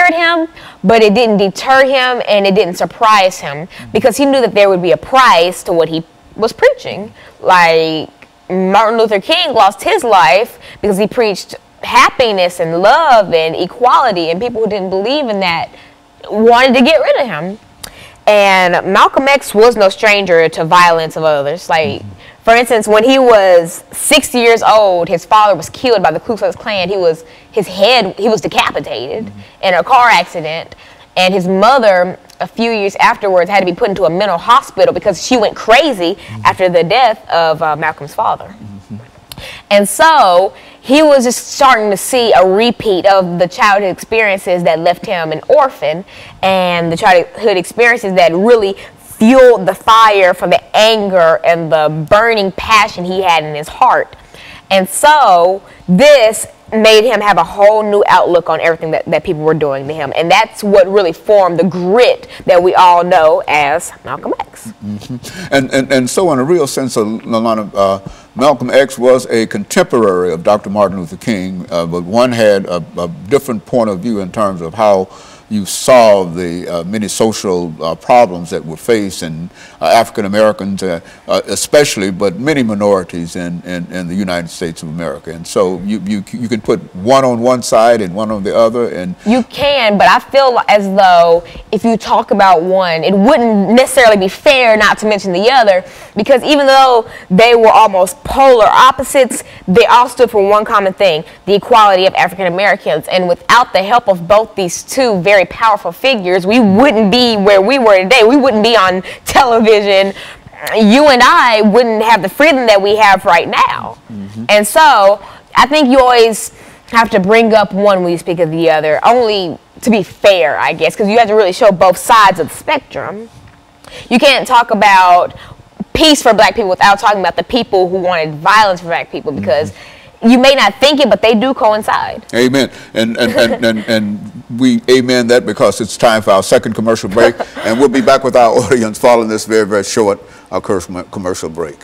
scared him, but it didn't deter him and it didn't surprise him, because he knew that there would be a price to what he was preaching. Like Martin Luther King lost his life because he preached happiness and love and equality, and people who didn't believe in that wanted to get rid of him. And Malcolm X was no stranger to violence of others. Like, for instance, when he was 6 years old, his father was killed by the Ku Klux Klan. He was decapitated in a car accident, and his mother, a few years afterwards, had to be put into a mental hospital because she went crazy after the death of Malcolm's father. And so he was just starting to see a repeat of the childhood experiences that left him an orphan, and the childhood experiences that really fueled the fire for the anger and the burning passion he had in his heart. And so this made him have a whole new outlook on everything that people were doing to him. And that's what really formed the grit that we all know as Malcolm X. And so in a real sense, Alana, Malcolm X was a contemporary of Dr. Martin Luther King, but one had a different point of view in terms of how you solve the many social problems that were faced in African Americans, especially, but many minorities in the United States of America. And so you can put one on one side and one on the other, and you can, but I feel as though if you talk about one, it wouldn't necessarily be fair not to mention the other, because even though they were almost polar opposites, they all stood for one common thing: the equality of African Americans. And without the help of both these two very powerful figures, we wouldn't be where we were today. We wouldn't be on television. You and I wouldn't have the freedom that we have right now. And so I think you always have to bring up one when you speak of the other, only to be fair, I guess, because you have to really show both sides of the spectrum. You can't talk about peace for black people without talking about the people who wanted violence for black people, because you may not think it, but they do coincide. Amen. And we amen that, because it's time for our second commercial break, and we'll be back with our audience following this very, very short commercial break.